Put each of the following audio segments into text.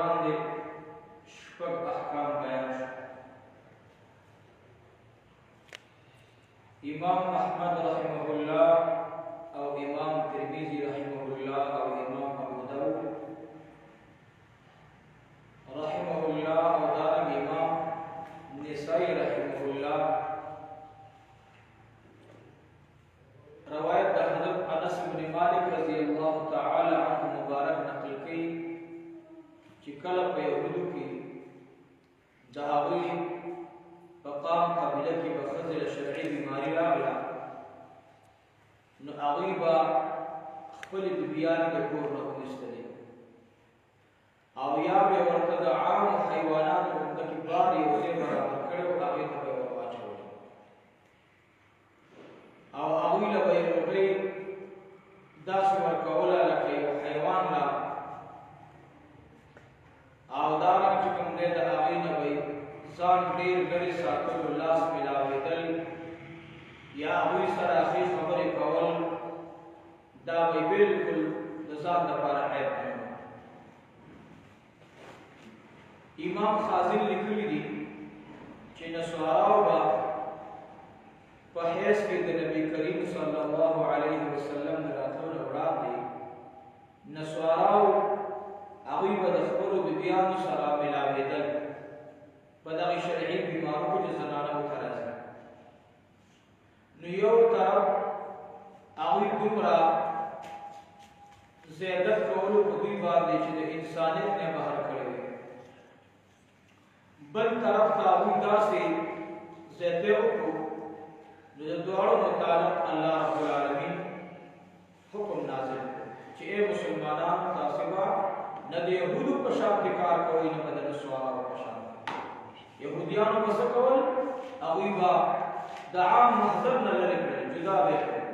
باندې شپږ احکام بیان شو. امام احمد رحمه الله او امام ترمذی رحمه الله او امام ابو داود رحمه الله او دارنګ امام نسائی رحمه الله روایت حضرت انس بن مالک رضی الله تعالی عنہ مبارک نقل کړي چې کله په یهودو کې دهاوی فقام قبیله کې به خزل شرعي بیماری راغله نو هغوی به خپل بیبیان د کور نه وایستلې او یا به ورته د عامو حیواناتو غوندې کې بار یو ځای برابر کړی او هغې ته به یې ور واچولې او هغوی له به یې روټۍ داسې ورکوله لکه یو حیوان له او دارنګ چې کوم دی د هغې نه به ځان ډېر لرې ساتلو لاس میلاوېدل یا هغوی سره ښې خبرې کول دا به بلکل د ځان دپاره عیب نه و. امام خازن لیکلي دي چې نصاراو به په حیث کې د نبي کریم صلی الله علیه وسلم د راتلو نه وړاندې نصاراو هغوی به د خپلو بیبیانو سره میلاوېدل په دغې شرعي بیمارو کې چې زنانه ورته راځي نو یو طرف هغوی دومره زیادت کولو په دوی باندې چې د انسانیت نه بهر کړی وي بل طرف ته هغوی داسې زیاتی وکړو نو د دواړو متعلق الله رب العالمین حکم نازل چې ای مسلمانانو تاسې به نه د یهودو په شان کار کوئ نه به د نسوارو په شان. یهودیانو به څه کول هغوی به د عام محضر نه لرې کړل جدا به یې کړل.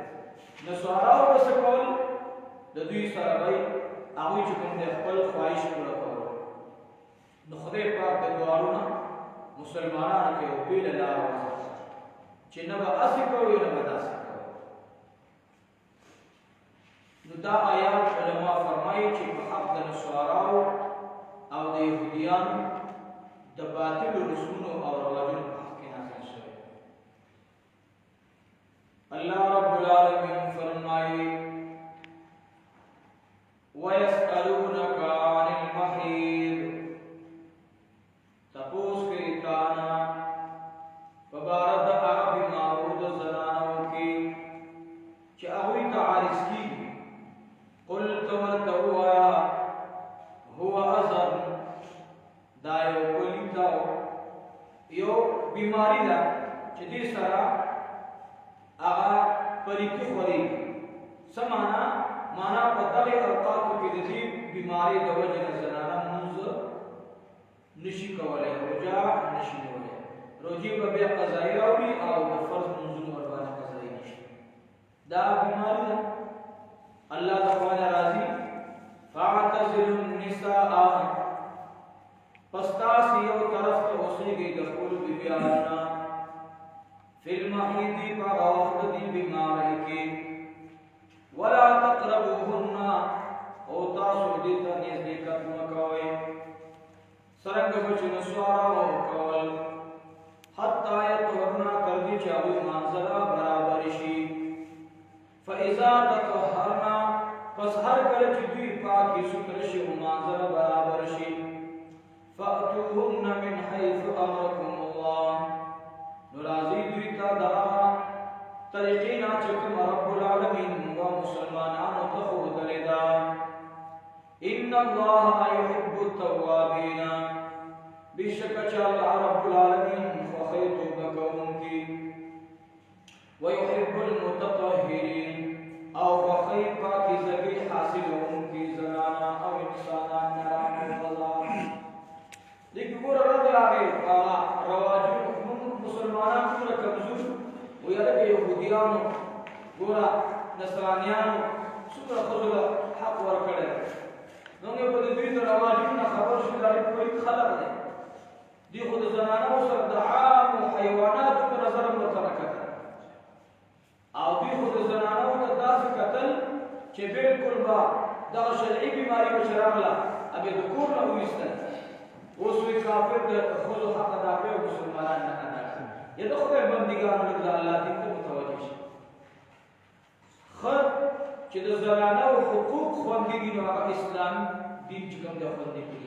نسواراو به څه کول د دوی سره به هغوی چې کوم دی خپل خواهش پوره کول. نو خدای پاک د دواړو نه مسلمانانو کې یو بېله لاره وضع چې نه به هسې کوئ نه به داسې کوئ. نو دا آیات علما فرمایي چې په حق د نسواراو او د یهودیانو د باطل رسمونو او رواجونو په حق کې نازل شوی. الله رب العالمین فرمایي وَيَسْأَلُونَكَ عَنِ الْمَحِيضِ تپوس کوي تانا په باره د هغه بیمارو د زنانو کې چې هغوی ته عارض کېږي. قل ته ورته ووایه هو اذى دا یو پلیت یو بیماری ده چې دې سره هغه پلیتي خورېږي. څه معنا په دغې اوقاتو کې د دې بیمارۍ د وجې نه زنانه لمونځ نشي کولی، روژه نشي نیولی. روژې به بیا قضایي راوړي او د فرض لمونځونه ورباندې قضایي نشي. دا بیماري ده. الله تعالی راضي فاعتزلوا النساء پس تاسې یو طرف ته اوسېږئ د خپلو بیبیانو نه فی المحیض په هغه وخت د دې بیمارۍ کې ولا تقربوهن او تاسو دې ته نزدېکت مه کوئ. څرنګه به چې نسوارو کول حتی یطهرن تر دې چې هغوی مانځله برابر شي. فاذا تطهرن پس هر کله چې دوی پاکې سوتره شي او مانځله برابر شي فأتوهن من حيث أمركم الله نو راځئ دوی ته د هغه طریقې نه چې کوم رب العالمین موږ مسلمانانو ته ښودلې ده. ان الله يحب التوابین بېشکه چې الله رب العالمین خوښوي توبه کوونکي ويحب المتطهرین او خوښوي پاکیزګۍ حاصلوونکي زنانه او انسانان نران غلام. لیکن ګوره رد راغی رواجونو موږ مسلمانان څومره کمزور و یا لکه یهودیانو ګوره نصرانیانو څومره ښځو له حق ورکړی دی. موږ به د دوی د رواجونو نه خبر شو دا ډېر پلید خلک دی. دوی خو د زنانو سره د عامو حیواناتو په نظر هم ورته نه کتل او دوی خو د زنانو ته داسې کتل چې بلکل به دا شرعي بیماری بشراغلا ابي ذکور نه وستل وسوي کافر د خود حق ادا کوي مسلمانان نه ادا کوي یا د خدای بندګانو له الله دې ته متوجه شي خر چې د زنانه او حقوق خوندګي نو هغه اسلام دین چې کوم د خوندګي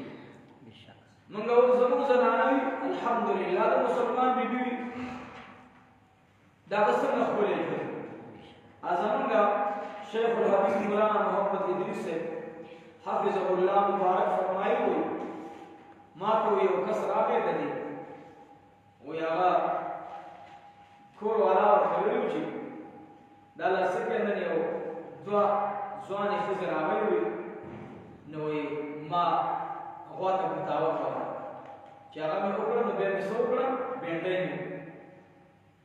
منګه ول زموږ زنانه الحمدلله د مسلمان بیبي دا څنګه خولې ازمنګا شیخ الحدیث مولانا محمد ادریس سے حافظ الله مبارک فرمایي وي ما ته یو کس راغی دی وی هغه کور والا ورته چې دا لاسکه نه یو دوا ځواني ښځه راغلی وي نو ما غواته متاوه کړه چې هغه مې وکړه نو بیا مې څه وکړه بینډۍ مې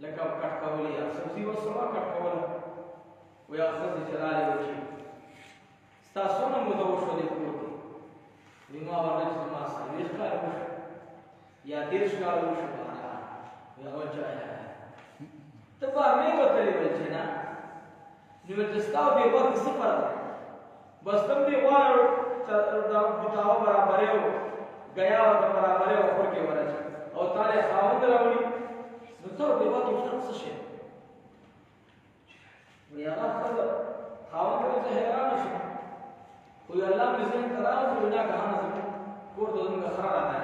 لکه کټ کولې یا سبزي ورسره کټ کوله وی هغه ښځې چې راغلی وي چې ستا څومره موده وشوه دې کور کې وی ما ورته چې ما څلوېښت کاله وشوه یا 30 کاله وشوه وی هغه وچایه ته بار مې وتلی ویل چې نه نو ورته ستا او دې وخت څه فرق دی بس تم دې غواړو دا متاوه برابرې و ګیا ورته برابرې و خور کې ورچه او تا یې خاوند راوړي نو ته دې وخت فرق څه شي وی هغه ښځه خاوند ته زه حیرانه شوم خو الله مې ذهن ته راوړو نه کهانه زموږ کور ته زموږ خره رانه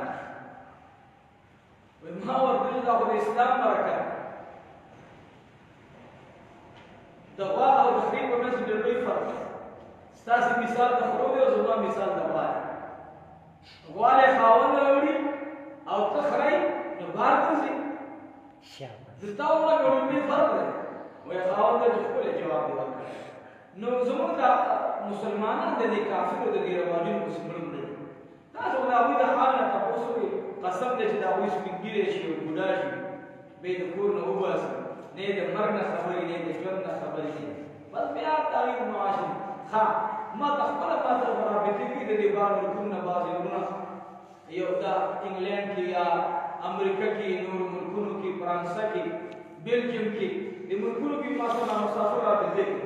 وی ما ورته دا خو د اسلام برکت د غوا او د خرې په منځ کې ډېر لوی فرق دی ستاسې مثال د خرو دی او زما مثال د غوا دی غوا یې خاوند راوړي او ته خرئ نو بار ګرځي د تا وما ګړومبې فرق دی وایي خاوند ته ښکلی جواب دی ورکړی نو زموږ د مسلمانان د دې کافرو د دې رواجونو پسې مړ نه دي تاسو د هغوی د حال نه تپوس وکړئ قسم دی چې د هغوی سپین ږیری شي او بوډا شي بیا یې د کور نه وباسي نه د مرګ نه خبرې نه د ژوند نه خبرې نه بس بیا تغییر معاشي ښه ما ته خپله پاته په رابطې کې د دې بار ملکونو نه بعضې وروڼه یو دا انګلینډ کې یا امریکا کې نورو ملکونو کې فرانسه کې بلجیم کې د ملکونو کې ما سره مسافر رابطې کې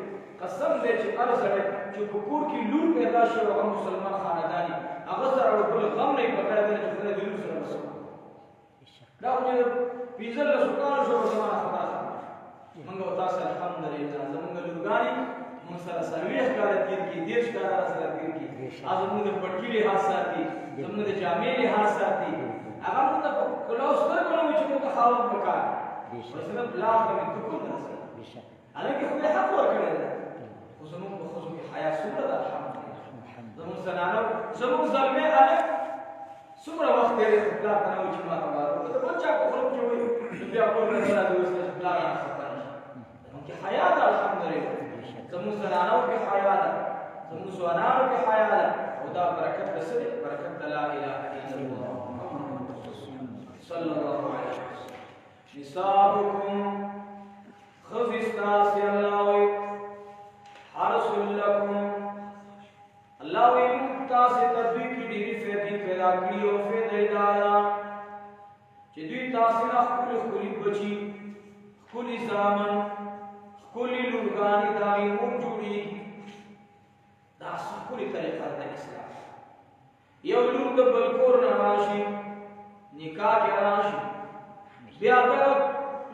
قسم دی چې هر سړی چې په کور کې لور پیدا شي او هغه مسلمان خانداني هغه سره بل غم نه یې پکار دی چې خدای د لور سره وسو دا خو چې پنځلسو کالو شو زمانه خبره موږ تاسو الحمدلله زموږ لورګانې موږ سره 40 کاله تیر کړي 30 کاله سره تیر کړي زموږ د پټکي لحاظ ساتي زموږ د جامې لحاظ ساتي هغه موږ ته کلاس ورکړو چې موږ خاوند وکړو مثلا بلا کوي ته کوم نه هغه خو حق ورکړي خو زموږ په خصوص کې حیا څومره ده الحمدلله زموږ زنانه زموږ زلمه الک څومره وخت یې خپل کنه چې ما ته وایي ته بچا کو خپل جوړي بیا په ورته سره د وسه خپل کې حیا ده الحمدلله زموږ زنانو کې حیا ده زموږ زوانانو کې حیا ده او دا برکت د سره برکت لا اله الا الله محمد صلی الله علیه وسلم نساؤکم خفستاس الله حرس لكم الله وی تاسو تدبیر کې ډېری فائدې پیدا کړې او فائدې دایا چې دوی تاسو نه خپل بچي خپل زامن خپل لورګانې داوی مور جوړي دا خپل طریقه د اسلام یو لور د بل کور نه راشي نکاح کې راشي بیا بل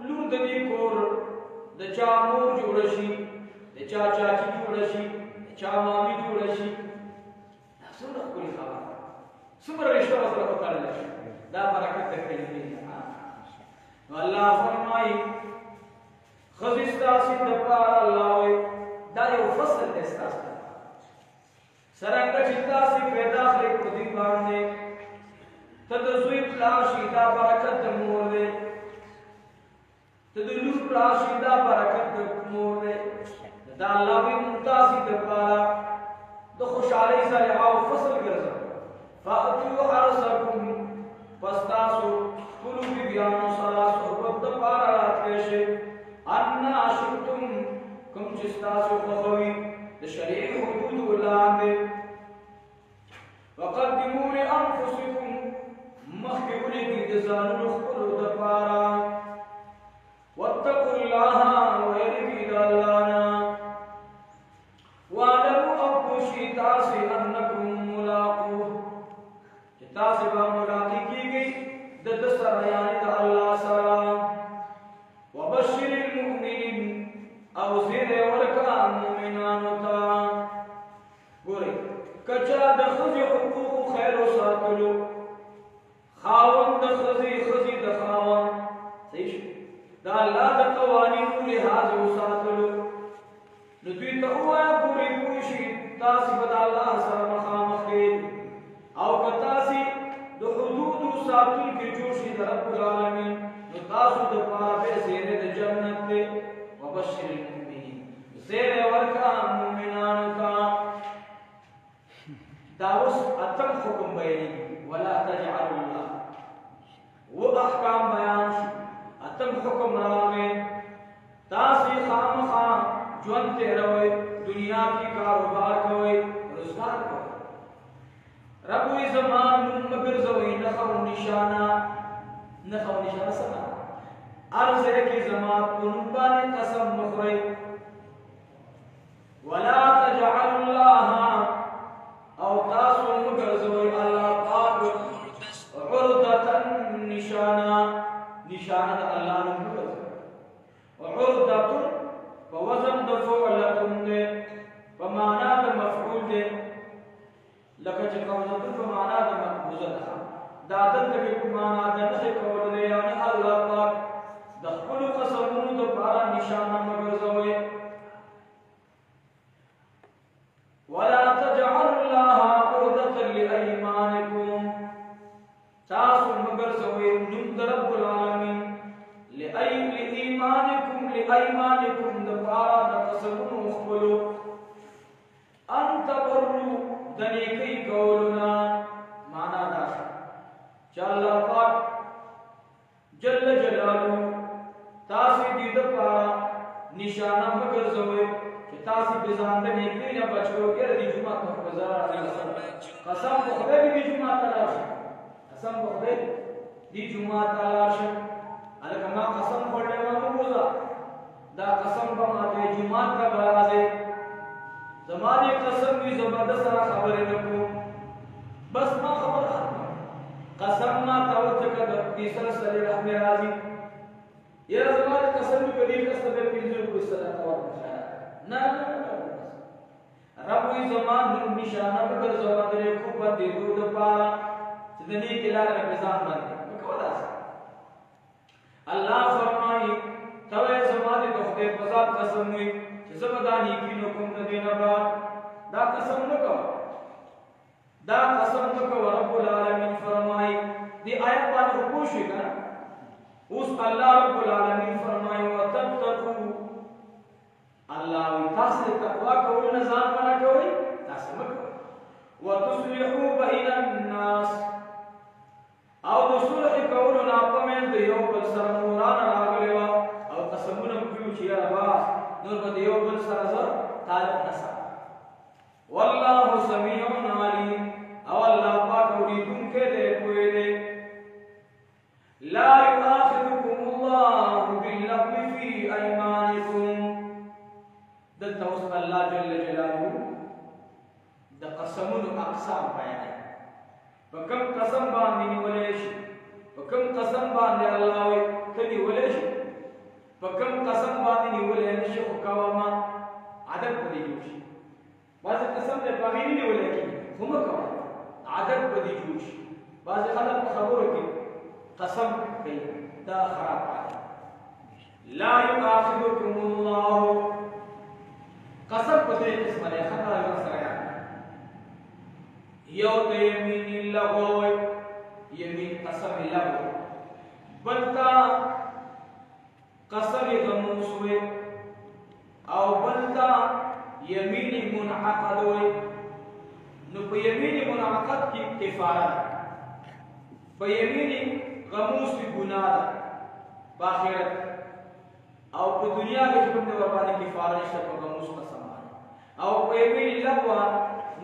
لور د دې کور د چا مور جوړ شي د چا چاچی جوړ شي د چا مامي جوړ شي څومره خپل خبره څومره رشتہ سره وکړل دا برکت د کلمې نو الله فرمایي خفستاسی دپار اللہ وی دا یو فصل دستاسی سرنگا چتاسی پیدا خلق قدی باندے تدزوی پلاشی دا برکت دمور دے تدلو پلاشی دا برکت دمور دے دا اللہ وی ممتازی دپارا دا خوشحالی سالحا و فصل گرزا فأتو حرسکم پستاسو کلو بی بیانو سلاسو حبت دپارا رات پیشے انا شئتم کم چستاسو خخوی لشریع حدود ولاندے وقدموا لأنفسكم مخبولی کی دزانو نخبرو دپارا واتقوا الله ويرقي دالانا وعلموا أبوشي تاسي کچا د خزي حقوق خیر ساتلو خاون د خزي د خاون صحیح دا الله د قوانینو لحاظ ساتلو نو دوی ته وایا پوری پوشي تاسو به الله سره مخامخ او که تاسو د حدود ساتل کې جوړ شي د رب العالمین نو تاسو د پاره به زیره د جنت ته وبشر المؤمنین زیره ورکا مؤمنانو ته دا اوس اتم حکم بیانې ولا تجعل الله و احکام بیان اتم حکم راغی تاسو خامخا ژوند تیروي دنیا کی کاروبار کوي روزگار کوي رب وی زمان مگر زوی نخو نشانہ سنا عرض کی زمان کنبان قسم مخری ولا تجعل الله او تاسو مگر زوی اللہ پاک عرضتا نشانہ اللہ نمبر عرضتا فوزن دفعلتن دے فمانا دا مفعول دے لکه چې قوزتن په معنا د مقبوضه ده دا دلته کې په معنا د نشي کول دی یعنی الله پاک د خپل قسمونو د پاره نشانه مګرځوي ولا تجعل الله عرضة لأيمانكم تاسو مګرځوي نوم د رب العالمین لأيمانكم د پاره د قسمونو خپلو ان تبروا دنیکی قولنا مانا داشا چا اللہ پاک جل جلالو تاسی دید پارا نشانہ مگر زوئے چا تاسی بزان دنیکی نا بچو گر دی جمعہ تحفظار قسم بخدے بھی دی جمعہ تلاشا علیکہ ما قسم پڑھنے والا موزا دا قسم بماتے جمعہ تبرازے زمانی قسم بھی زبردست خبر نکو بس ما خبر قسم ما توجه کر تیسر صلی رحم راضی یہ زمانی قسم بھی قدیر قسم بھی پنجر کو صدقہ اور نا رب وی زمان نشانہ بگر زبان دے خوب دے دو پارا چدنی کلار نظام بندے مکولا سا اللہ فرمائی توے زمانی دختے بزاد قسم ہوئی زبدانی کی نکم ندینا بعد دا قسم نکو رب العالمین فرمائی دی آیت بات رکوشی کا اس اللہ رب العالمین فرمائی وَتَبْتَقُوا اللہ وی تاثر تقوی کوئی نظام بنا کوئی تاثر مکو وَتُصْلِحُوا بَيْنَ النَّاسِ او دسولح کولو ناپمین دیو بل سرموران راگلیوا او قسمونم کیو چیا باس نور بدیو بل سرزا تعلق نسا واللہ سمیع علیم او اللہ پاک اوریدون کے دے پوئے دے لا یؤاخذکم اللہ باللغو فی ایمانکم دلتا وصف اللہ جل جلالہ دا قسمون اقسام بیان ہے فکم قسم باندی ولیش فکم قسم باندی اللہ کدی ولیش فکم قسم باندې نیولې نشي خو کاوما عادت بدی جوړ بعض قسم ته پغیری نیولې کی هم کاوه عادت بدی جوړ بعض خلک خبرو کې قسم کوي دا خراب عادت لا یؤاخذکم الله قسم په دې قسم له خطا سره یو ته یمین الله یمین قسم الله بلتا قسم غموس ہوئے او بلتا یمین منعقد ہوئے نو پا یمین منعقد کی کفارہ پا یمین غموس کی گناہ دا باخرت او پا دنیا کے جب نے وربانے کفارہ نشتا پا غموس قسم آئے او پا یمین لغوہ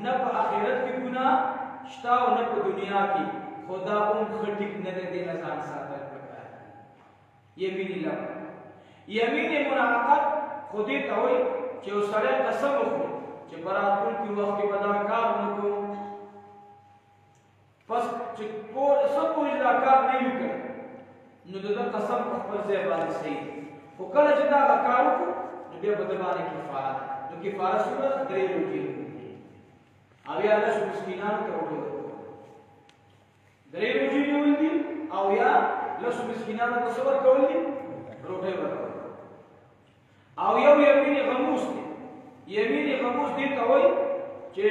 نہ پا آخرت کی گناہ شتا و نہ پا دنیا کی خدا خٹک ندے دے نظام ساتھ پکا ہے یمین لغوہ یمین منعقد خودی تاوی چې سره قسم وکړي چې براتون کې وخت کې بدا کار نکو پس چې په سب دا کار نه وکړي نو دا قسم په خپل ځای باندې صحیح خو کله چې دا کار وکړي نو بیا په دې باندې کفاره نو کفاره څه درې وکړي او یا لس مسکینانو ته ډوډۍ ورکول درې روزي نیول دي او یا لس مسکینانو ته څه ورکول دي ډوډۍ ورکول او یو یمین غموس دی یمین غموس دی ته وایي چې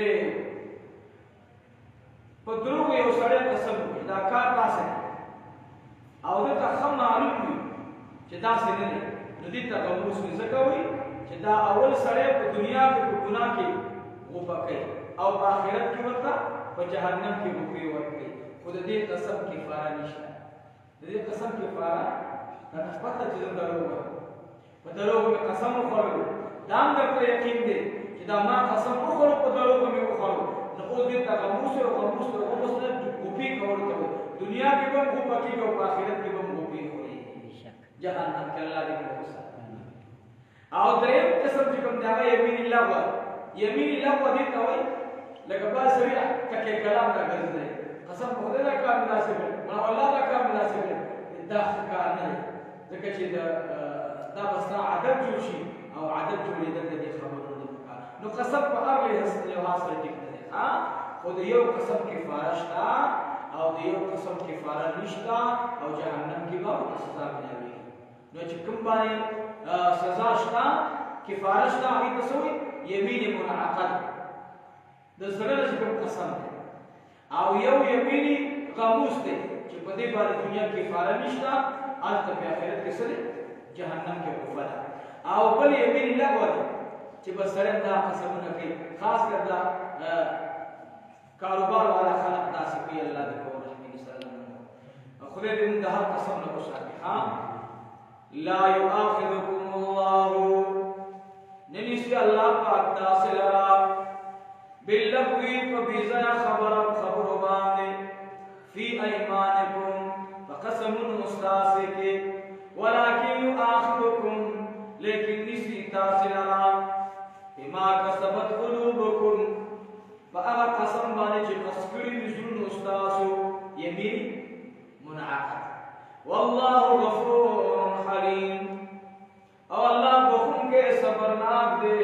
په دروغ یو سړی قسم وکړي دا کار داسې دی او دته ښه معلوم وي چې داسې نه دی نو دې ته غموس وایي ځکه وایي چې دا اول سړی په دنیا کې په ګناه کې غوپه کوي او په آخرت کې ورته په جهنم کې غوپې ورکوي خو د دې قسم کفاره نشته د دې قسم کفاره راته پته چې زه دروغ وایم په دروغ مې قسم وخوړلو دا هم درته یقین دی چې دا ما قسم وخوړو په دروغ مې وخوړو نو اوس دې ته غموس نه غوپې کول ته وایي دنیا کې به هم غوپه کېږي او په آخرت کې به هم غوپې خوري جهنم کې الله دې موږ او دریم قسم چې کوم دی هغه یمین لغوه یمین لغوه دې ته وایي لکه بعض سړي ټکې کلام راګرځي قسم په خدای دا کار مناسب دی ما والله دا کار مناسب دی دا کار نه دی ځکه چې دا بس عادت جوړ شي او عادت جوړېدل د دې خبرو نه پکار نو قسم په هر لحاظ سره ټیک نه دی خو د یو قسم کفاره شته او د یو قسم کفاره نشته او جهنم کې به سزا ملوي نو چې کوم باندې سزا شته کفاره شته هغه څه وایي یمین منعقد د زړه چې کوم قسم دی او یو یمین غموس دی چې په دې باندې دنیا کې کفاره نشته هلته په آخرت کې څه دی جهنم کې غوفه ده او بل یمین لغوه دی چې بس سړی دا قسمونه کوي خاص کر دا کاروبار والا خلق داسې کوي الله دې په رحمه وسلم خدای دې موږ د هر قسم نه وساتي لا يؤاخذكم الله ننسي الله پاک تاسو لرا باللغو فبزا خبر باندې في ايمانكم فقسم مستاسك ولكن يؤاخذكم لكن نسي تاسو لرا بما كسبت قلوبكم فاغا قسم باندې چې مسکړي وزرون استاسو يمين منعقد والله غفور حليم او الله بخون کے صبرناک دے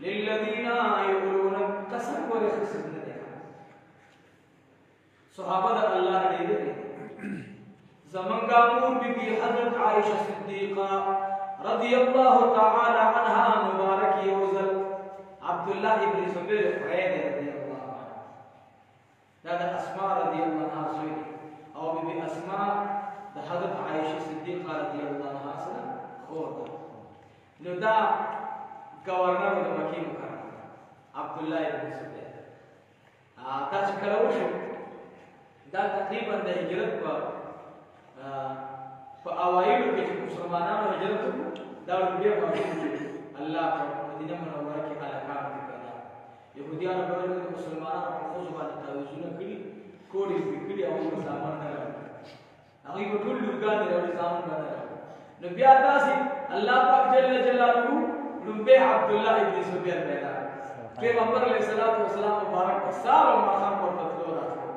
للذین یقولون قسم ورے خسن دے صحابہ دا اللہ دے دے زمانگا مور بی بی حضرت عائشہ صدیقہ رضی اللہ تعالی عنہا مبارک یوزل عبداللہ ابن زبیر فرید رضی اللہ عنہ دادا اسماء رضی اللہ عنہ سوئی او بی بی اسماء دا حضرت عائشہ صدیقہ رضی اللہ عنہ سلام خور دا نو دا گورنر دا مکی مکرم عبداللہ ابن زبیر دا چکلو شو دا تقریبا دا ہجرت پا اوائلو کے چکو مسلمانانو ہجرت دا ربیع ماشون اللہ پر مدینہ منورہ کی علاقان کی پیدا یہودیان بڑھنے دا مسلمانانو پر خوزبان تاویزونا کری کوڑی کری اول سامان نہ هغه په ټول لوګان دی او ځان باندې نو بیا تاسو الله پاک جل جلاله لوبه عبد الله ابن زبیر پیدا پیغمبر علیہ الصلوۃ والسلام مبارک سار او ماخام ورته تلو راځو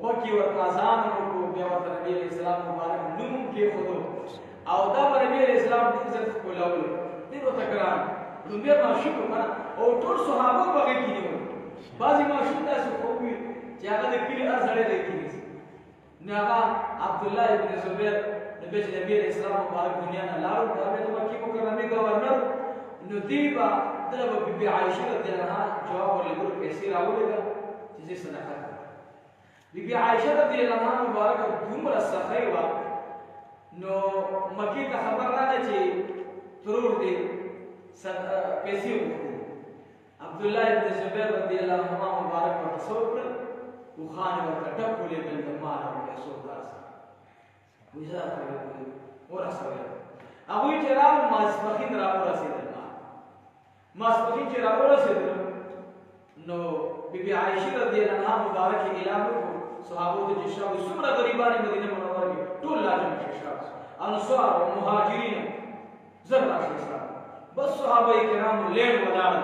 وکی ورته اذان کو بیا ورته نبی علیہ السلام مبارک نوم کې خود او دا نبی علیہ السلام د عزت کولاول دې وته ګران لوبه ماشوم کنه او ټول صحابه بغي کیږي بعضی ماشوم تاسو خو وي چې هغه د کلی ارزړې دی کیږي ناغا عبداللہ ابن زبیر نبی علیہ السلام مبارک دنیا نہ لارو دا میں تو مکی مکرمه گورنر نو دیبا دلبا بی بی عائشہ رضی اللہ عنہ جواب ورلګور پیسې راولې دا چې صدقه بی بی عائشہ رضی اللہ عنہ مبارک دومره سخی وا نو مکی ته خبر راغی چې ضرور دې پیسې وکړي عبداللہ ابن زبیر رضی اللہ عنہ مبارک ورسول وخانه ورته ټکولې بل د مال او پیسو داسه وځه ورسوي هغه چې راو ماسپخین راو رسیدل ماسپخین چې راو رسیدل نو بیبي عائشہ رضی الله عنها مبارک اعلان وکړ صحابو د جشاو څومره غریبان مدینه منوره کې ټول لازم شي انصار او مهاجرین زر راشي بس صحابه کرام لېړ ولاړ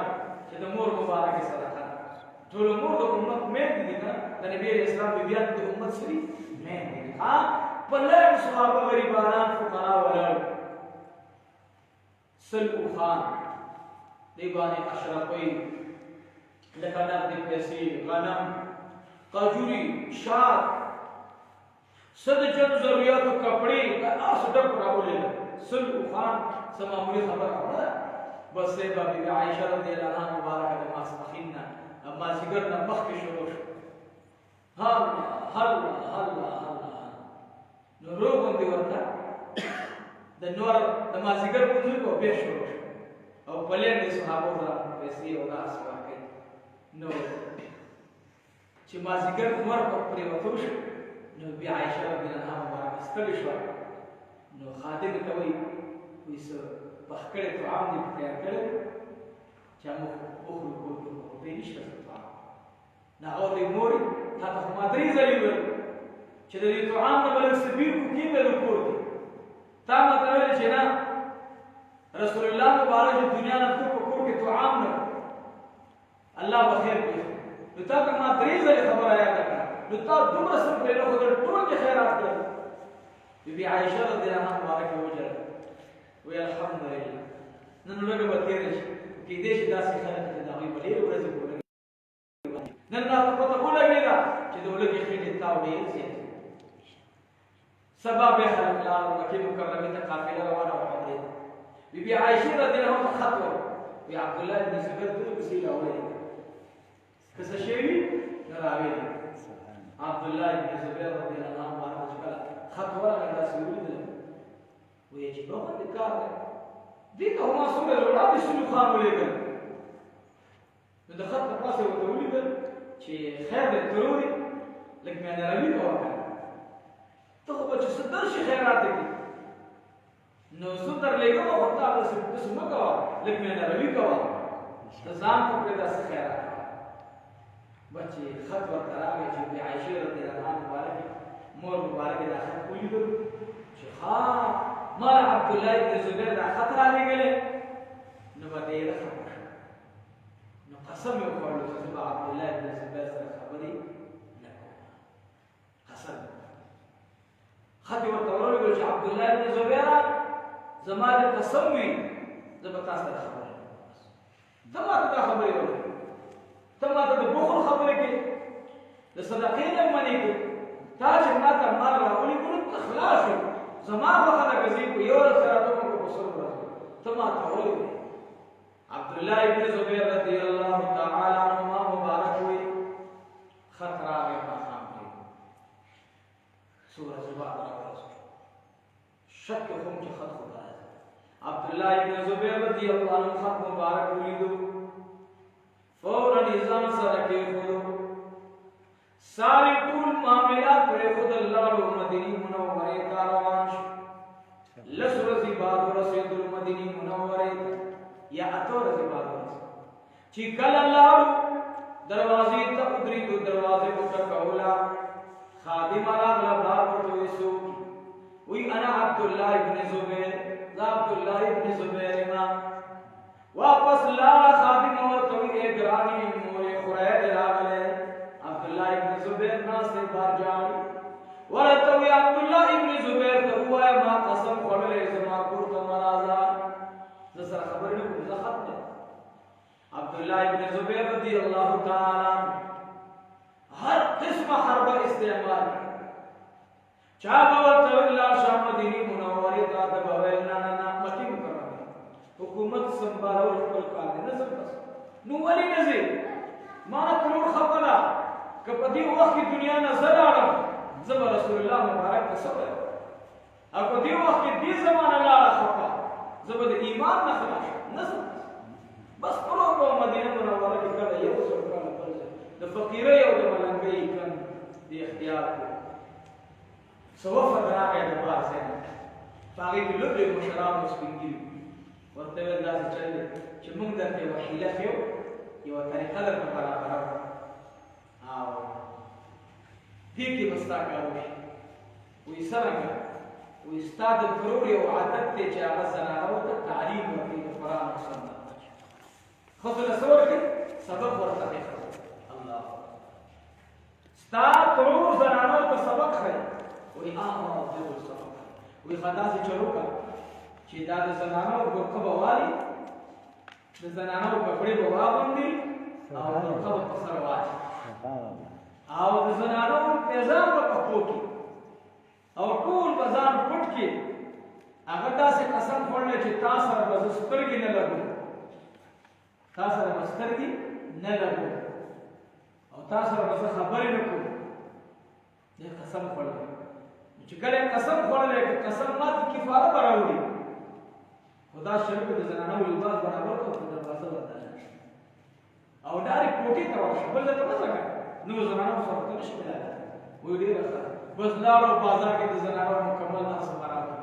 چې د مور مبارک سره ټول امور د امت مې دي نه د نبی اسلام بیان د امت سری مې دي په لږ صحابه غریبانان فقرا ولر سل خان دی باندې اشرفي لکه نقد پیسې غنم قجوري شات صد جن ضرورت کپڑے صدق راولې سل خان سمامري خبر اوره بس بابي عائشه رضی الله عنها مبارک ما سخینا اما سیګر نه مخ کې شروع شو هلا نو روغون دی ورته د نور د ما سیګر په ځای کو به شروع او پلین دي صحابه را پیسې او داس ورکړي نو چې ما سیګر نور په پرې وته شو نو بیا عائشه رضی الله عنها مبارک ستړي شو نو خادم ته وایي ویس بخکړه طعام دې تیار کړل چې موږ وخورو په نشته طعام نه او دې موري تا ته ما درې ځلې ویل چې دې طعام نه بل سبیر کو کې به وکړو تا ما ته ویل چې نه رسول الله مبارک دنیا نه کو کې طعام نه الله بخیر دې نو تا ته ما درې ځلې خبر آیا کړه نو تا دومره سم په له خدای ټول کې خیرات کړل بی عائشه رضی الله عنها مبارک وجه وی الحمدلله نن لږه به تېر شي کېدای شي داسې خلک چې د هغوی په ډېرو ورځو کې ولګي نن راته پته ولګېده چې د ولږې خېټې تاو ډېر زیات سبا بیا خلک لاړل مکې مکرمې ته قافله روانه وه حضرت بی عائشه رضی الله عنها خط ورکړ وی عبدالله بن زبیر دوی پسې راوړی که څه شوي نه راویلي عبدالله بن زبیر رضی الله عنه مبارک چې کله خط ورغی داسې ولیدل وی چې په باندې کار دی دې ته ما څومره وړاندې سلو خان ولېږل نو د خط په پاسه ورته ولیدل چې خیر دی ضروري لږ مهرباني کوه ته خو به چې څه درشي خیرات دې نو زه درلېږم خو تا داسې مه کوه لږ مهرباني کوه د ځان ته پرې داسې خیرات بچې خط ورته راغی چې بی عایشې رضی الله عنها مبارک مور مبارک دا خط ولیدل چې ها ما عبدالله بن زبیر دا خط رالیږلی نو به ډېره خفه شوه نو قسم یې وخوړلو چې زه به عبدالله بن زبیر سره خبرې نه کوم قسم خط یې ورته ورولېږلو چې عبدالله بن زبیره زما د قسم وي زه به تا سره خبرې نه کوم ته ماته دا خبرې وکړې ته ماته د بخل خبرې کوې د صدقې نه منې کوې تا چې ماته مال راولېږلو ته خلاص شو زما وخت غزي کو یو سره ته کو بصر راځي تما ته وایي عبدالله ابن زبیر رضی الله تعالی عنهما مبارک وي خطر راغی ما خام دی سورہ زبار راځي شک کوم چې خط خدا عبدالله ابن زبیر رضی الله عنه خط مبارک ولیدو فورا نظام سره کې خودو ساری ټول معاملات پر خود الله او مدینه منوره ته روان شو لس ورځې بعد رسول مدینه منوره یا اته ورځې بعد چې کله الله دروازې ته ودرېدو دروازې ته کولا خادم راغله باب ورته وسو وی انا عبدالله ابن زبیر عبدالله ابن زبیر ما واپس لا خادم ورته وی ګرانی مور خورای راغله عبدالله ابن زبیر ناس سے بار جانی ورتوی عبدالله ابن زبیر ته هوا ما قسم خورلې زما کور ته مرازا زسر خبر نه کوم زخت نه عبدالله ابن زبیر رضی الله تعالی هر قسم حرب استعمال چا بوته الله شام مدینه منوره ته د بویل نه مکی مکرمه حکومت سنبالول خپل کار نه سمس نو ولی نزي ما کلو خپلا کپدی وخت دنیا نه زړاړم زما رسول الله مبارک ته صبر او کدی وخت دې زمانه لا خپا زما د ایمان نه خلاص نسب بس پرو په مدینه منوره کې کله یو څو کال بل د فقیرې او د ملنګي کم دی اختیار کو سوف راغی د باسه باغې کې لږه مشران مسپینګي ورته ویل دا چې موږ درته وحیله خو یو طریقه درته برابر او دې کې مستا کاوه وي سرنګ وي استاد ضرور یو عادت ته چې هغه زنانو ته تعلیم ورکړي د قرآن او سنت خو له سور کې سبق ورته الله استاد ضرور زنانو ته سبق خي وي ضرور سبق وي خدای چې چروکا چې دا د زنانو ورکه بوالي د زنانو کپڑے بوا باندې او د قبر په سر واچ او د زنانو پیزان په پښو کې او ټول بازار پټ کې هغه تاسو قسم خوړل چې تاسو سره به سترګې نه لګو تاسو سره به سترګې نه لګو او تاسو سره به خبرې نه کوو دې قسم خوړل چې کله قسم خوړل قسم مات کفاره براوړي خدا شرک د زنانو لباس برابر کو په دروازه ورته او ډایرک کوټې ته ورشه بل ته څه کوي نو زنانو سره ته نشي ملایي وې ډیر بس لاړو بازار کې د زنانو مکمل ناس برابر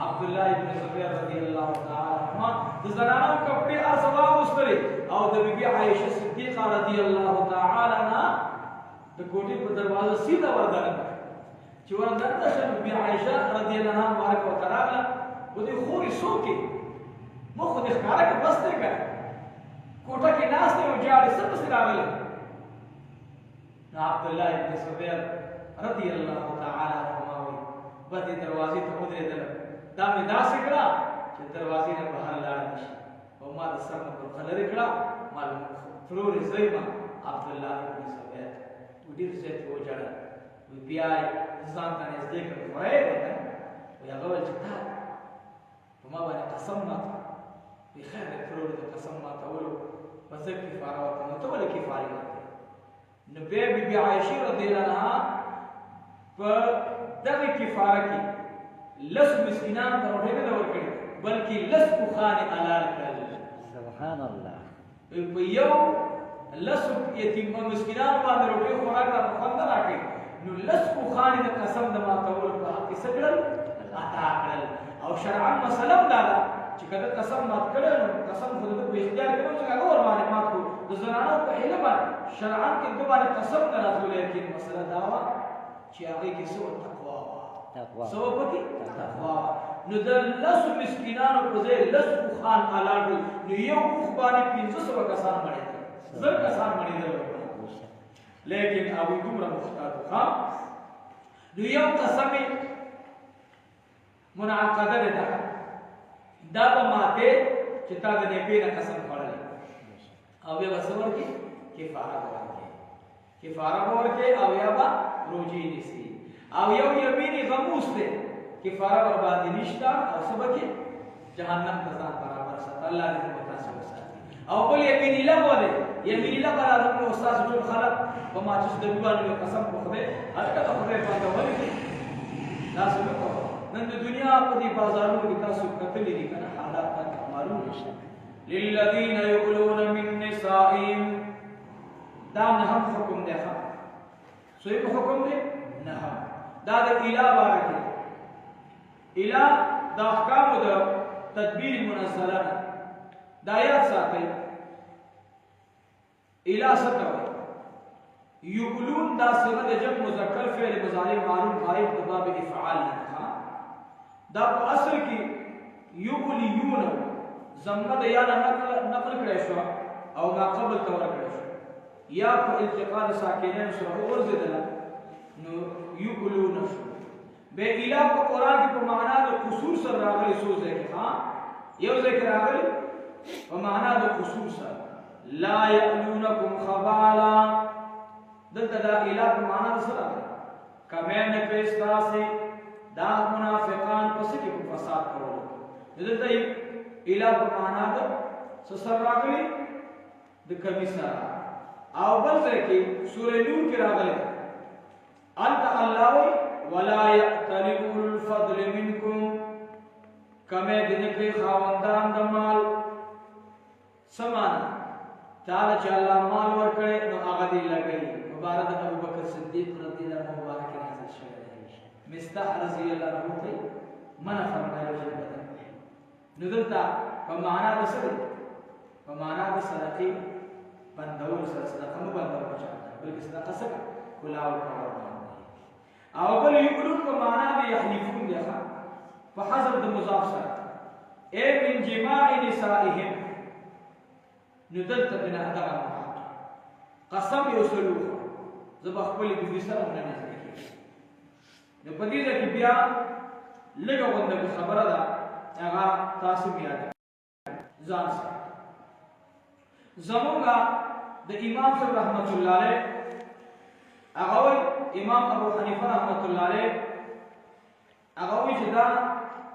عبد الله ابن زبیر رضی الله تعالی عنہ د زنانو کپڑے ارسوا مستری او د بیبي عائشه صدیقه رضی الله تعالی عنها د کوټې په دروازه سیده ورغله چې ورته شنو بیبي عائشه رضی الله عنها مبارک وکړه و دې خوري سوکي مخ دې ښکارا کې بس ته کړ کوټه کې ناس ته وجاړي سب څه راغله عبد الله ابن زبیر رضی الله تعالی عنہ بده دروازې ته ودرېدل دا مې داسې کړه چې دروازې نه بهر لاړ نشي او ما د سر نه پر خلر کړه ما فلور زېما عبد الله ابن زبیر ډېر زیات وجاړه بیا ځان ته نږدې کړ وای او هغه ول چې تا په ما باندې قسم ماته په خیر فلور د قسم ماته ولو پس کفاره ورته نو ته ولې کفاره نو بیا عائشه رضی الله عنها په دغه کفاره کې لس مسکینان ته روټۍ نه ورکړي بلکې لس بخان حلال کړل سبحان الله په یو لس یتیم مسکینان باندې روټۍ خوراک خوند راکړي نو لس بخان د قسم د ماتول په حق کې سګړل عطا کړل او شرعاً مسلم دا چې کله قسم مات کړل قسم خود په اختیار کړو چې هغه ور باندې مات کو د زنانو په هله باندې شرعاً کې د باندې قسم نه راځول لیکن مسله دا و چې هغه کې څه تقوا سو پکې تقوا نو د لس مسکینانو په ځای لس بخان حلال نو یو بخ باندې 500 کسان مړي زر کسان مړي لیکن ابو دومره محتاط ښا نو یو قسم منعقده ده دا به ماته چې تا د نیکۍ نه قسم خوړل او بیا وسور کې کفاره ورکړي او یا با روزي نيسي او یو یمینی غموس ده کفاره ور باندې نشتا او سبق جهنم ته ځان برابر سات الله دې متاسف وساتي او بل یمینی لغو ده یمینی لغو راځي استاد ټول خلک په ما چې د دیوانو قسم په خوده هغه ته خوده باندې ولې تاسو کو نن د دنیا په دې بازارونو کې تاسو کتلې دي کنه حالات باندې معلوم نشي للذین یقولون من نسائهم دا نه هم حکم ده صحیح حکم ده نه دا د اله بارکه اله د احکام د تدبیر منزله د آیات ساتي اله ستوي یقولون دا سره د جمع مذکر فعل مضارع معلوم غائب د باب افعال نه دا په اصل کې یقولیون زمغه د یا نقل کړی شو او ما قبل تور کړی شو یا په التقاء ساکنین سره ورزدل نو یقولون شو به اله په قران کې په معنا د قصور سره راغلي سوزه کې ها یو ذکر راغلی په معنا د قصور سره لا یعلونکم خبالا دلته دا اله په معنا سره راغلی کمه نه پېستاسي دا منافقان پس کې په فساد کول دلته اله په معنا د سر راغلی د کمی سره او بل ځای کې سورې نور کې راغلی انت الله ولا يأتل أولو الفضل منكم كما دنكي خاوندان د مال سمان تعالی چې الله مال ورکړي نو هغه دی لګي مبارک ابو بکر صدیق رضی الله عنه مبارک نازل شوی مستح رضی الله عنه ته منع فرمایي چې نو دلته په معنا د سره په معنا د صدقې بندول سره صدقه مو بندول بلکې صدقه سره کلاو کول او بل یقولون په معنا د یحلفون دی په حسب د مضاف سره اے من جماع نسائهم ندلت بنا دغه قسم یو سلوخ زب خپل د دې سره نه نه نو په دې کې بیا لږه غونډه خبره ده هغه تاسو بیا ځان سره زموږه د امام صاحب رحمت الله علیه هغه امام ابو حنیفه رحمت الله علیه هغه وی چې دا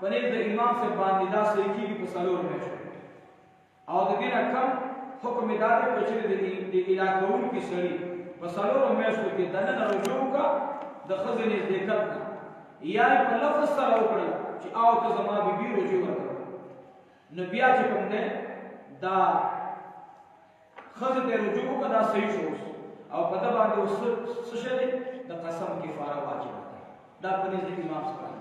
پنځ د امام صاحب باندې دا صحیح کیږي په څلور میاشتو او د دې نه کم حکم دار چې د علاقون کې سړي په څلور میاشتو کې دنه رجوع کا د خزنې ذکر یا په لفظ سره وکړي چې او ته زما بیبي رجوع وکړه نو بیا چې کوم نه دا خزه ته رجوع کا دا صحیح شو او په دا باندې اوس څه شي د قسم کفاره واجب ده دا پنځ د امام صاحب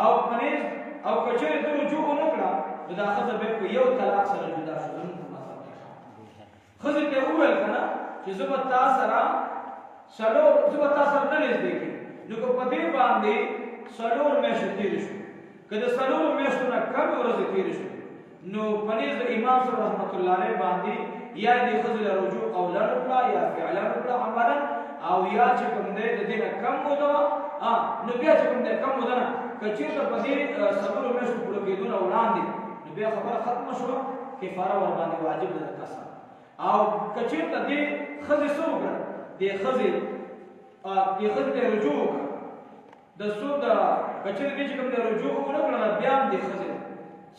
او پنځ او کچې د رجوع نه کړه دا خزه به په یو طلاق سره جدا شو خزه ته وویل کنه چې زبتا سره سلو زبتا سره نه لږ نو په دې باندې سلور میاشتې تیر شو کله سلور میاشتو نه کم ورځې تیر شو نو پنځ د امام صاحب رحمت الله علیه باندې یا دې خزل رجوع قولا وکړه یا فعلا وکړه عملا او یا چې کوم دې د دې کم ودا نو بیا چې کوم دې کم ودا کچې ته په دې سلور میاشتو پوره کېدون وړاندې نو بیا خبره ختم شو کفاره ور باندې واجب ده قسم او کچې ته دې خزل سوګه دې خزل دې خزل رجوع د سود کچې دې چې کوم دې رجوع وکړه بیا دې خزل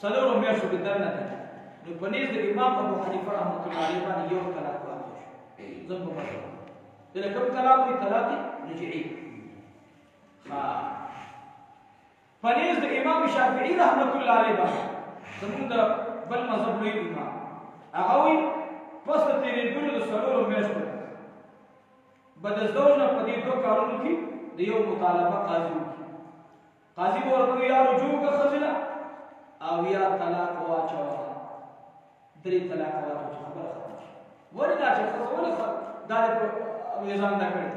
سلور میاشتو کې درنه ده نو پنځ د امام ابو حنیفه رحمۃ اللہ علیہ باندې یو طلاق واقع شو زم په مشهور دغه کوم طلاق دی طلاق رجعی پنځ د امام شافعی رحمۃ اللہ علیہ باندې زموږ د بل مذهب لوی امام هغه وی پس د تیرې دونو د سلور میاشتو بد زوج نه پدې دوه کارونو کې د یو مطالبه قاضي ورته یا رجوع کا خزله او یا طلاق واچو درې طلاق واچو خبره ختمه ولې دا چې خزونه دا د نظام دا کړی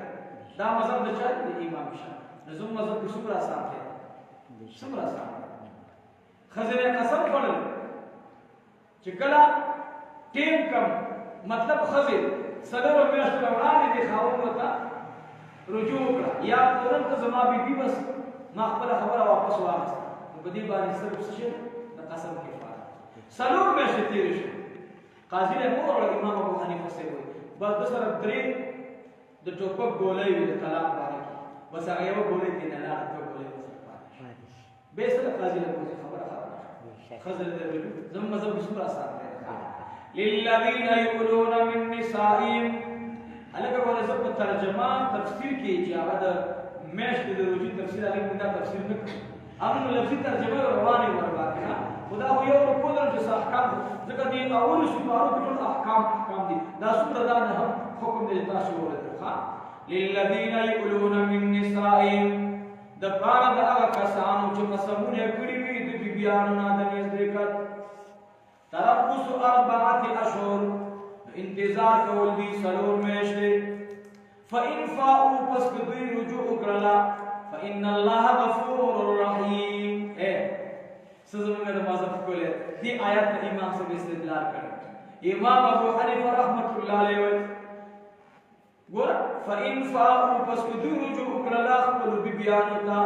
دا مذهب د چا د امام شافعي نظم مذهب کې څومره آسان دی څومره آسان خزله قسم پړل چې کله ټیم کم مطلب خزل سلام میاشت وړاندې د خاوند وته رجوع کړه یا ترنت زما بیبي بس ما خپل خبره واپس واخیسته په دې باندې سره څه شي د قسم کفاره سلام میاشت تیر شو قاضي له مور امام ابو حنیفه سره وي بس سره درې د ټوپک ګولې وي د طلاق باندې بس هغه یو ګولې کې نه لا ته ګولې به سره قاضي له خبره خزل د زم مذهب څومره آسان دی للذین یقولون من نسائهم الګ ول زب ترجمه تفسیر کې چې هغه د میاشت د روزي تفسیر علی موږ تفسیر وکړو امن لفظي ترجمه روانه ورغله خدا خو یو کو درته احکام ځکه دی اول شو بارو ټول احکام دي دا څومره دا نه حکم دی تاسو ورته للذین یقولون من نسائهم د پاره د هغه کسانو چې قسمونه کړی وي د بیبیانو نه د نزدېکت تربص 4 اشهر انتظار کول دي سلور میاشتې فإن فاؤوا پس دوی رجوع کړلا فإن الله غفور رحیم سزمنګ د مذهب کوله دی آیات د امام صاحب استدلال کړ امام ابو حنیفه رحمۃ اللہ علیہ ګور فإن فاؤوا پس دوی رجوع کړلا خپل بیبیانو ته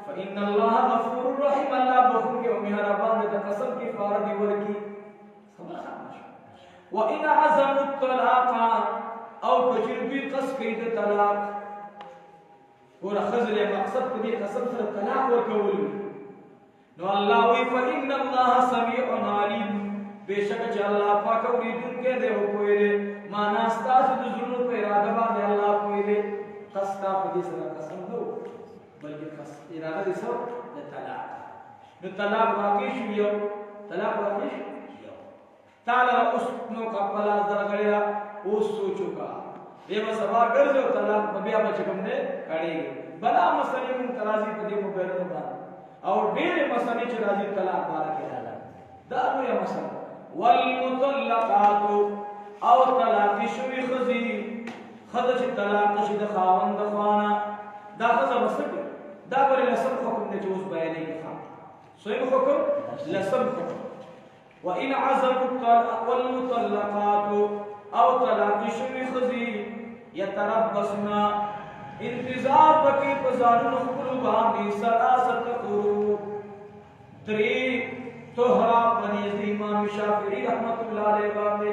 فإن الله غفور رحیم الله بخون کې او مهربان د قسم کې فار دی ورکی وإن عزموا الطلاق او کجربی قص کید طلاق ور خزل مقصد دې قسم سره طلاق ورکول نو الله وی فإن الله سميع عليم بشک چې الله پاک اوریدونکو دی او کوی دی معنا ستاسو د زړونو په اراده باندې الله کوی دی قصدا په دې سره قسم نو بلکې قص اراده دې سره د طلاق نو طلاق واقع شو یو طلاق واقع شو تعالی اوس نو خپل درغړیا اوس سوچو کا دیو سبا ګرځو طلاق بیا بچ کوم نه کړي بلا مسلې مون ترازی په دې مبارک باندې او ډېر مسلې چې راځي طلاق بارکه دا نو یو مسله والمطلقات او طلاق شوی خزي خدای چې طلاق شي د خاوند خوانه دا خزه مسله دا بل لسم حکم نه جوز بیانې ښه سوی حکم لسم حکم وإن عزموا الطلاق والمطلقات او طلاق شوی خزي يتربصن انتظار بکی پزانو خپل باندې 3 قرون 3 طهرا پنځ امام شافعي رحمت الله علیه باندې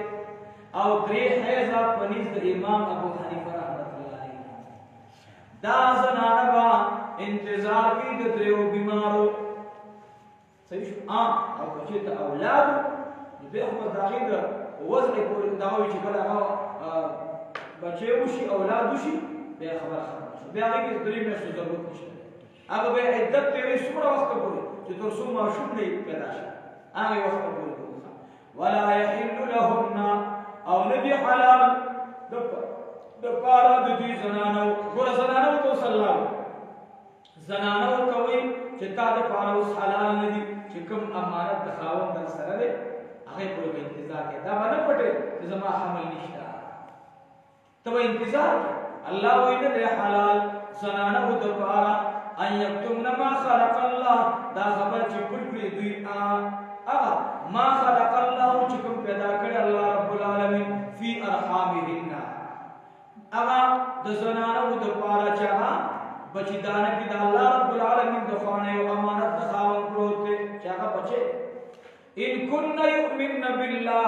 او درې حیضه پنځ د امام ابو حنیفه رحمت الله علیه دا زنانه با انتظار کې د دریو بیمارو صحیح شو او چې ته اولاد به خو داخل وضع پورې دا وی چې کله هغه بچي وشي اولاد وشي به خبره بیا هغه کې درې میاشتې ضرورت نشته هغه به عدت تیرې څومره وخت پورې چې تر څو ماشوم نه پیدا شي هغه وخت پورې ولا يحل لهن او نبي حلال د پارا د دې زنانو ګور زنانو تو سلام زنانو کوي چې تا د پارا اوس حلال نه دي چې کوم امانت د خاوند در سره دی هغه په انتظار کې دا باندې پټه چې زما حمل نشته ته انتظار الله وینه حلال زنانو د پارا ان یکتمن ما خلق الله دا خبر چې پټ کړی دوی ما خلق الله چې کوم پیدا کړی الله رب العالمین فی ارحامهن د زنانو د پاره چې بچی دانه کې د الله رب العالمین د خوانه او امانت د خاوند پروت دی چې هغه بچي ان كن يؤمن بالله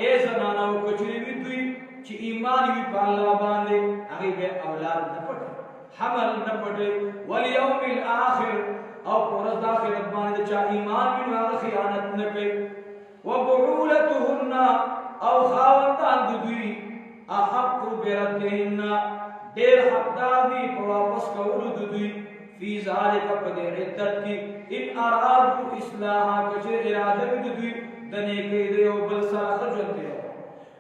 ای زنانو کچری وی دوی چې ایمان وی په الله باندې هغه به اولاد نه پټ حمل نه پټ والیوم الاخر او پر د اخرت باندې چې ایمان وی هغه خیانت نه کوي وبعولتهن او خاوندان دوی احق بردهن دیر حقدار دی په واپس کولو دوی فی ذالک په دې عدت کې ان ارادو اصلاح کچې اراده دوی د نیکۍ دی او بل سره ژوند دی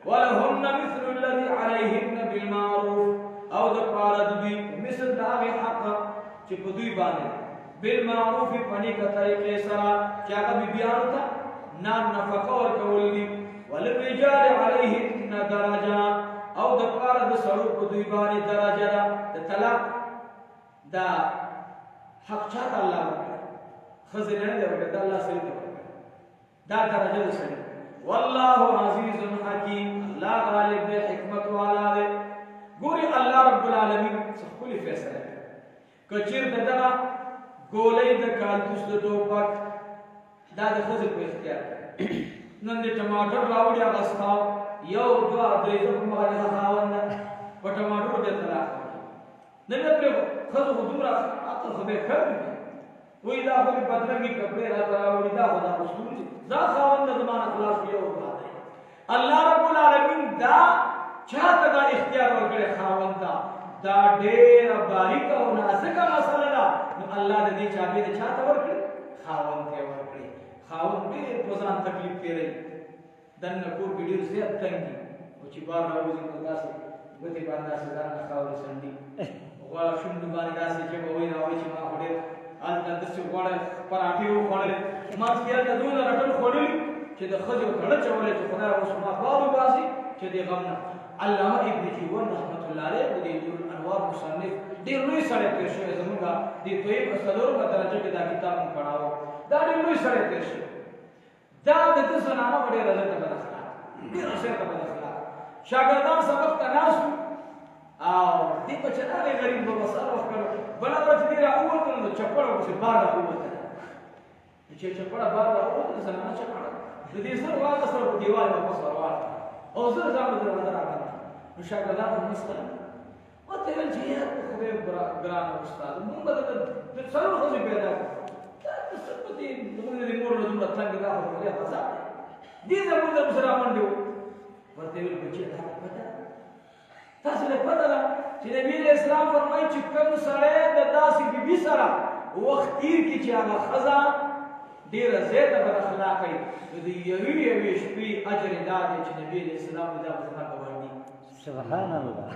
ولهن مثل الذي عليهن بالمعروف او د پاره دوی مثل دا حق چې په دوی باندې بالمعروف په نیکه طریقې سره چې هغه بیان تا نفقه ورکول دي وللرجال عليهن درجه او د پاره د سړو په دوی باندې درجه ده د طلاق دا حق چاته الله ورکړي خزینه نه ورکړي دا الله سره دا درجه ده سره والله عزیز حکیم الله غالب دی حکمت والا دی ګوري الله رب العالمین څه خپل فیصله کچیر دغه ګولې د کالتوس د ټوپک دا د خزې په اختیار نن د ټماټر راوړي هغه ستاو یو دوا درې کومه خاوند په ټماټر د طلاق نه نه په خزو حضور اته خو به کړی وې دا په بدرنګي کپڑے راوړي دا خدا رسول دا خاوند زمانه خلاص یو الله رب العالمین دا چاته دا اختیار ورکړي خاوند دا ډېر باریک او نازکه مسله ده نو الله دې چابه دې چاته ورکړي خاوند ته ورکړي خاوند ډېر پوزان تکلیف کوي دنه کو ویډیو زیات تنګي او چې بار راوځي نو تاسو غوتی باندې ځان نه خاورې سندي غواړم شوم باندې تاسو چې وای راوي چې ما وړه ان تاسو غواړئ پراټي وخوړل ما سپیل ته دوه رټل خوړل چې د خځو کړه چولې چې خدای اوس ما بابو باسي چې دې غم نه علامه ابن جیون رحمت الله علیه د دې انوار مصنف ډېر لوی سره تیر شوی زموږه د طيب اصلور په درجه کې دا کتاب پڑھاو دا ډېر لوی سره تیر شوی دا د زنانه وړي راځي ته بدخلا ډېر سره ته بدخلا شاګردان سبق تناسو او دې په چنانه غریب په مسار وکړ بنا ورځ دې راوته نو چپړه وسه بار راوته چې چپړه بار راوته زنانه چپړه د دې سره واغ سره په دیوال په مسار واه او زه ځم راځم نو شاګردان مسله وته ول چې خو ګران استاد موږ د څلور خو پیدا تاسو په دې دغه مور له دومره څنګه دا خو لري تاسو دې زموږ د مسلمان دی ورته ویل چې دا پته تاسو له پته ده چې نبی اسلام فرمایي چې کوم سره د داسې بیبي سره وخت تیر کی چې هغه خزا ډیر زیاته بد اخلاقی د یوې شپې اجر دادې چې نبی اسلام دا مثلا کوي سبحان الله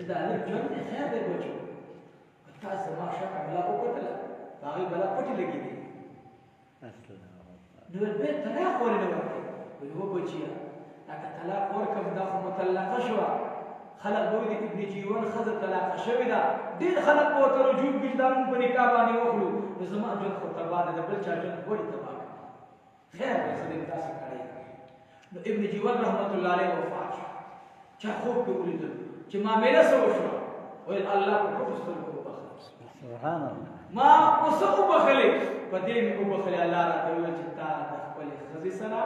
دا له ژوند خیر دی بچو تاسو ما شاء الله وکړه هغه بلا پټی لګی دي نو به طلاق ورنه ورکړي نو بچیا هغه طلاق ورکړه دا خو مطلقه شو خلق وې د ابن جیون خزه طلاق شوی دا ډیر خلق په ترجوب وجدان په نکاح باندې وکړو نو زما ژوند خو تباہ ده بل چا ژوند وړي تباہ خیر دې تاسو کړی نو ابن جیون رحمت الله علیه وفات چا خوب په ولیدل چې ما مې له سو شو وې الله په پښتو سبحان الله ما اوسه وبخلې په دې مې وبخلې الله راته ویل چې تا د خپل خزي سره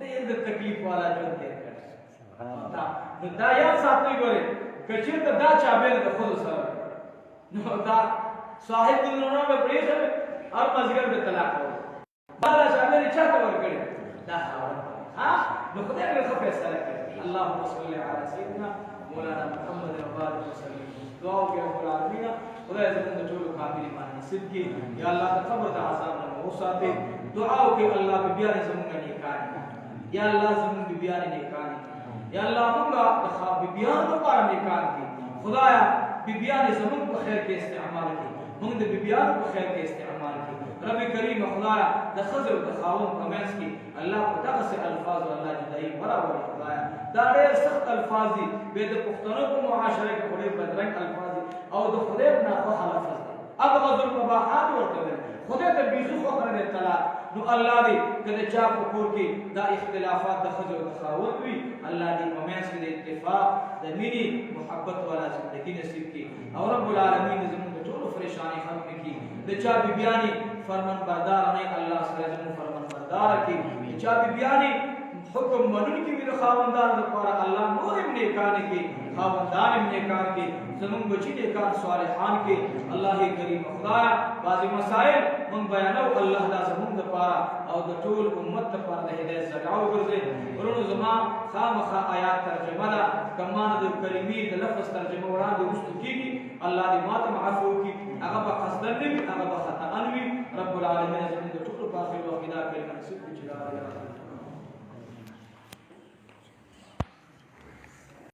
ډېر د تکلیف والا ژوند تیر کړ الله دا یاد ساتئ ګورئ که چېرته دا چابېر د ښځو سره نو دا صاحب دلونه به پرېښی هر مازدیګر به طلاق کوي دا چابېر یې چاته ورکړې دا خاوند نو خدای به ښه فیصله کوي اللهم صل علی سیدنا مولانا محمد وبارک وسلم دعا وکړئ رب العالمین خدای زموږ د ټولو کامل ایمان نصیب کړي یا الله د قبر د عذاب نه مو وساتئ دعا وکړئ الله بیا یې زموږ نیکان یا الله زموږ بیان نیکان یا الله موږ د خواب بیان لپاره نیکان دي خدایا بیان زموږ په خیر کې استعمال کړي موږ د بیان په خیر کې استعمال کړي رب کریم خدایا د خزر او د خاوند په منځ کې الله په دغه الفاظ الله جدایي برابر خدایا دا ډېر سخت الفاظ دي به د پښتنو په معاشره کې ډېر بدرنګ الفاظ دي او د خدای نه په لفظ دي ابغض المباحات ورته خدای ته بیخي خو کړی طلاق نو الله دې کله چا په کور کې دا اختلافات د خزر او د خاوند وي الله دې په منځ کې د اتفاق د مینې محبت والا ژوندۍ نصیب کړي او رب العالمین زموږ د ټولو پریشانی ختم کړي د چا بیبیانی فرمان بردار نه الله سره زموږ فرمان بردار کړي د چا بیبیانی حکم منونکي وي د خاوندان لپاره الله نور هم نیکان کړي خاوندان هم نیکان کړي زموږ بچي نیکان صالحان کړي الله کریم خدایا بعض مسائل من بیانو الله دا زموږ لپاره او د ټول امت لپاره د هدایت ذریعہ وګرځي ورونو زما خامخا آیات ترجمه ده کمان د کلمې د لفظ ترجمه وړاندې وروسته کیږي الله دې ماته معفو کړي هغه به قصدن نه وي هغه به خطأ وي رب العالمین زموږ د ټولو په اخر وخت کې دا کلمه نصیب کړي چې